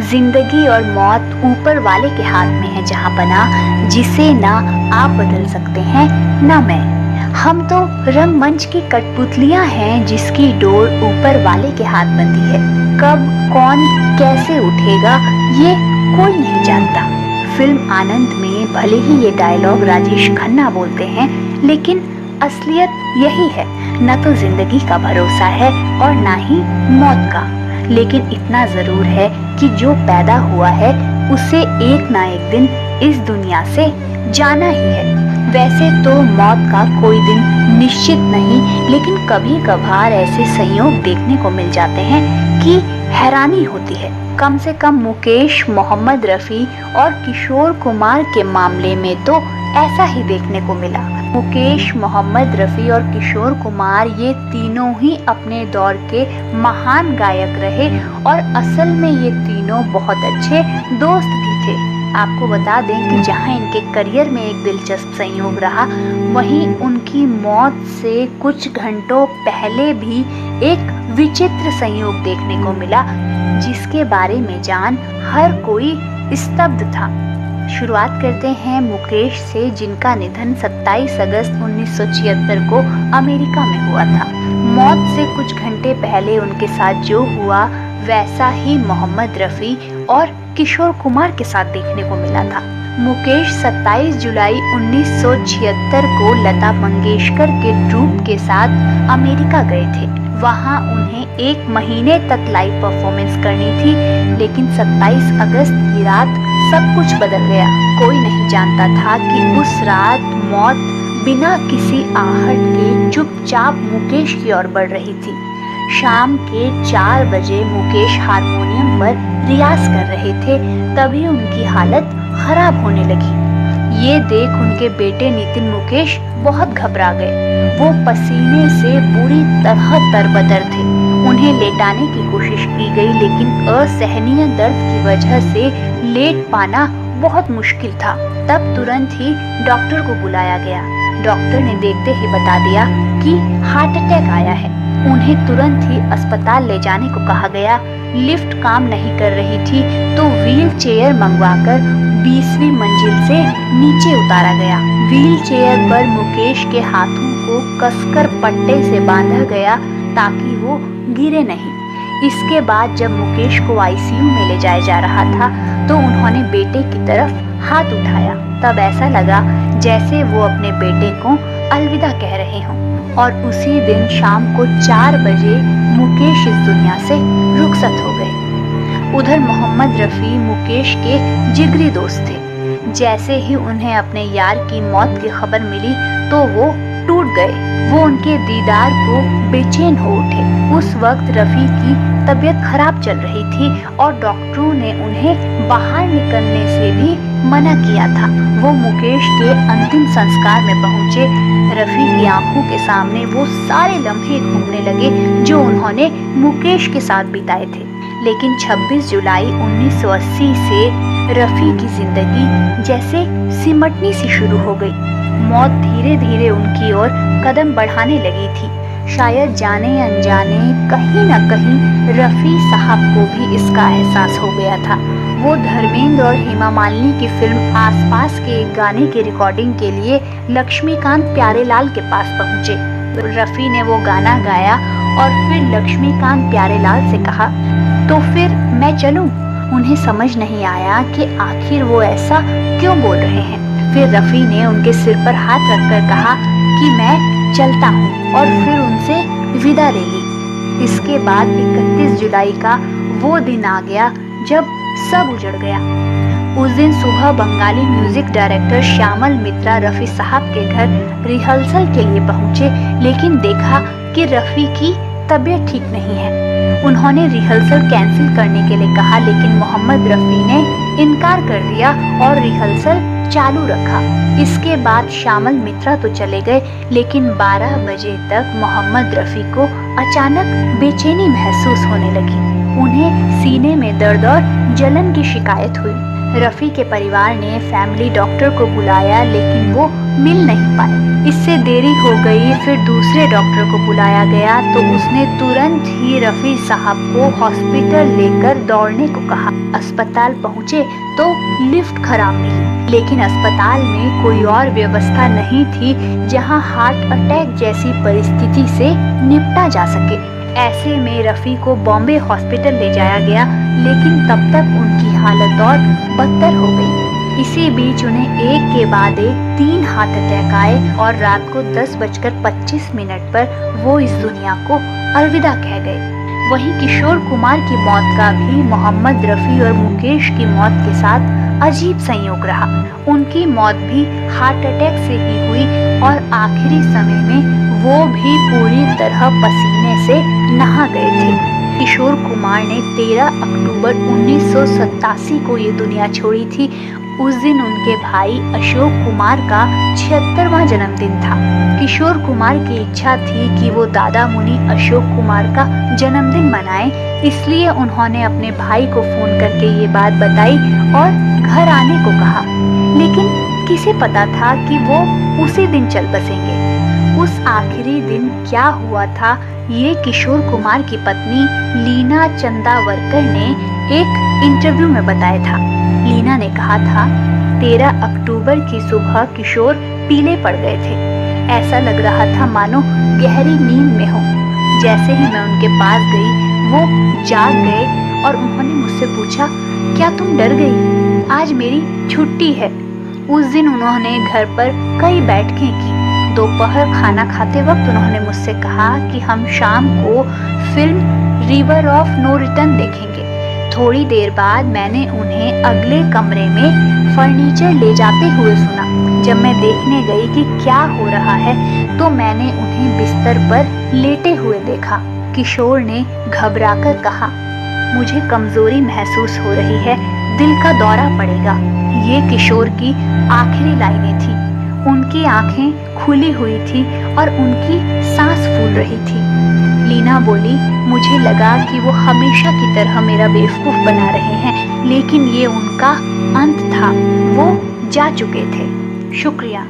जिंदगी और मौत ऊपर वाले के हाथ में है जहाँ बना, जिसे ना आप बदल सकते हैं ना मैं। हम तो रंगमंच की कठपुतलियां हैं जिसकी डोर ऊपर वाले के हाथ बंधी है। कब कौन कैसे उठेगा ये कोई नहीं जानता। फिल्म आनंद में भले ही ये डायलॉग राजेश खन्ना बोलते हैं, लेकिन असलियत यही है। न तो जिंदगी का भरोसा है और ना ही मौत का, लेकिन इतना जरूर है कि जो पैदा हुआ है उसे एक ना एक दिन इस दुनिया से जाना ही है। वैसे तो मौत का कोई दिन निश्चित नहीं, लेकिन कभी कभार ऐसे संयोग देखने को मिल जाते हैं कि हैरानी होती है। कम से कम मुकेश, मोहम्मद रफी और किशोर कुमार के मामले में तो ऐसा ही देखने को मिला। मुकेश, मोहम्मद रफी और किशोर कुमार ये तीनों ही अपने दौर के महान गायक रहे और असल में ये तीनों बहुत अच्छे दोस्त भी थे। आपको बता दें कि जहां इनके करियर में एक दिलचस्प संयोग रहा, वहीं उनकी मौत से कुछ घंटों पहले भी एक विचित्र संयोग देखने को मिला, जिसके बारे में जान हर कोई स्तब्ध था। शुरुआत करते हैं मुकेश से, जिनका निधन 27 अगस्त 1976 को अमेरिका में हुआ था। मौत से कुछ घंटे पहले उनके साथ जो हुआ वैसा ही मोहम्मद रफी और किशोर कुमार के साथ देखने को मिला था। मुकेश 27 जुलाई 1976 को लता मंगेशकर के ट्रूप के साथ अमेरिका गए थे। वहां उन्हें 1 महीने तक लाइव परफॉर्मेंस करनी थी, लेकिन 27 अगस्त की रात सब कुछ बदल गया। कोई नहीं जानता था कि उस रात मौत बिना किसी आहट के चुपचाप मुकेश की ओर बढ़ रही थी। शाम के 4 बजे मुकेश हारमोनियम पर रियाज कर रहे थे, तभी उनकी हालत खराब होने लगी। ये देख उनके बेटे नितिन मुकेश बहुत घबरा गए। वो पसीने से बुरी तरह तरबतर थे। उन्हें लेटाने की कोशिश की गई, लेकिन असहनीय दर्द की वजह से लेट पाना बहुत मुश्किल था। तब तुरंत ही डॉक्टर को बुलाया गया। डॉक्टर ने देखते ही बता दिया कि हार्ट अटैक आया है। उन्हें तुरंत ही अस्पताल ले जाने को कहा गया। लिफ्ट काम नहीं कर रही थी, तो व्हील चेयर मंगवाकर 20वीं मंजिल से नीचे उतारा गया। व्हील चेयर पर मुकेश के हाथों को कसकर पट्टे से बांधा गया ताकि वो गिरे नहीं। इसके बाद जब मुकेश को आईसीयू में ले जाया जा रहा था, तो उन्होंने बेटे की तरफ हाथ उठाया। तब ऐसा लगा जैसे वो अपने बेटे को अलविदा कह रहे हों। और उसी दिन शाम को 4 बजे मुकेश इस दुनिया से रुखसत हो गए। उधर मोहम्मद रफी मुकेश के जिगरी दोस्त थे। जैसे ही उन्हें अपने यार की मौत की खबर मिली तो वो टूट गए। वो उनके दीदार को बेचैन हो उठे। उस वक्त रफी की तबीयत खराब चल रही थी और डॉक्टरों ने उन्हें बाहर निकलने से भी मना किया था। वो मुकेश के अंतिम संस्कार में पहुंचे। रफी की आंखों के सामने वो सारे लम्हे घूमने लगे जो उन्होंने मुकेश के साथ बिताए थे। लेकिन 26 जुलाई 1980 से रफी की जिंदगी जैसे सिमटनी सी शुरू हो गई। मौत धीरे धीरे उनकी ओर कदम बढ़ाने लगी थी। शायद जाने अनजाने कहीं न कहीं रफी साहब को भी इसका एहसास हो गया था। वो धर्मेंद्र और हेमा मालिनी की फिल्म आसपास के एक गाने की रिकॉर्डिंग के लिए लक्ष्मीकांत प्यारेलाल के पास पहुंचे। रफी ने वो गाना गाया और फिर लक्ष्मीकांत प्यारेलाल से कहा, तो फिर मैं चलूं? उन्हें समझ नहीं आया कि आखिर वो ऐसा क्यों बोल रहे हैं। फिर रफी ने उनके सिर पर हाथ रखकर कहा कि मैं चलता हूँ, और फिर उनसे विदा ले ली। इसके बाद 31 जुलाई का वो दिन आ गया जब सब उजड़ गया। उस दिन सुबह बंगाली म्यूजिक डायरेक्टर श्यामल मित्रा रफी साहब के घर रिहर्सल के लिए पहुंचे, लेकिन देखा कि रफी की तबीयत ठीक नहीं है। उन्होंने रिहर्सल कैंसिल करने के लिए कहा, लेकिन मोहम्मद रफी ने इनकार कर दिया और रिहर्सल चालू रखा। इसके बाद श्यामल मित्रा तो चले गए, लेकिन 12 बजे तक मोहम्मद रफी को अचानक बेचैनी महसूस होने लगी। उन्हें सीने में दर्द और जलन की शिकायत हुई। रफ़ी के परिवार ने फैमिली डॉक्टर को बुलाया लेकिन वो मिल नहीं पाए। इससे देरी हो गई। फिर दूसरे डॉक्टर को बुलाया गया तो उसने तुरंत ही रफ़ी साहब को हॉस्पिटल लेकर दौड़ने को कहा। अस्पताल पहुंचे तो लिफ्ट खराब मिली, लेकिन अस्पताल में कोई और व्यवस्था नहीं थी जहां हार्ट अटैक जैसी परिस्थिति से निपटा जा सके। ऐसे में रफ़ी को बॉम्बे हॉस्पिटल ले जाया गया, लेकिन तब तक उनकी हालत और बदतर हो गई। इसी बीच उन्हें एक के बाद एक 3 हार्ट अटैक आए और रात को 10:25 पर वो इस दुनिया को अलविदा कह गए। वहीं किशोर कुमार की मौत का भी मोहम्मद रफ़ी और मुकेश की मौत के साथ अजीब संयोग रहा। उनकी मौत भी हार्ट अटैक से ही हुई और आखिरी समय में वो भी पूरी तरह पसीने से नहा गए थे। किशोर कुमार ने 13 अक्टूबर 1987 को ये दुनिया छोड़ी थी। उस दिन उनके भाई अशोक कुमार का 76वां जन्मदिन था। किशोर कुमार की इच्छा थी कि वो दादा मुनि अशोक कुमार का जन्मदिन मनाएं, इसलिए उन्होंने अपने भाई को फोन करके ये बात बताई और घर आने को कहा। लेकिन किसे पता था कि वो उसी दिन चल बसेंगे। उस आखिरी दिन क्या हुआ था ये किशोर कुमार की पत्नी लीना चंदावरकर ने एक इंटरव्यू में बताया था। लीना ने कहा था, 13 अक्टूबर की सुबह किशोर पीले पड़ गए थे। ऐसा लग रहा था मानो गहरी नींद में हो। जैसे ही मैं उनके पास गई वो जाग गए और उन्होंने मुझसे पूछा, क्या तुम डर गई? आज मेरी छुट्टी है। उस दिन उन्होंने घर पर कई बैठकें की। दोपहर खाना खाते वक्त उन्होंने मुझसे कहा कि हम शाम को film River of No Return देखेंगे। थोड़ी देर बाद मैंने उन्हें अगले कमरे में फर्नीचर ले जाते हुए सुना। जब मैं देखने गई कि क्या हो रहा है तो मैंने उन्हें बिस्तर पर लेटे हुए देखा। किशोर ने घबराकर कहा, मुझे कमजोरी महसूस हो रही है, दिल का दौरा पड़ेगा। ये किशोर की आखिरी लाइनें थी। उनकी आंखें खुली हुई थी और उनकी सांस फूल रही थी। लीना बोली, मुझे लगा कि वो हमेशा की तरह मेरा बेवकूफ बना रहे हैं, लेकिन ये उनका अंत था। वो जा चुके थे। शुक्रिया।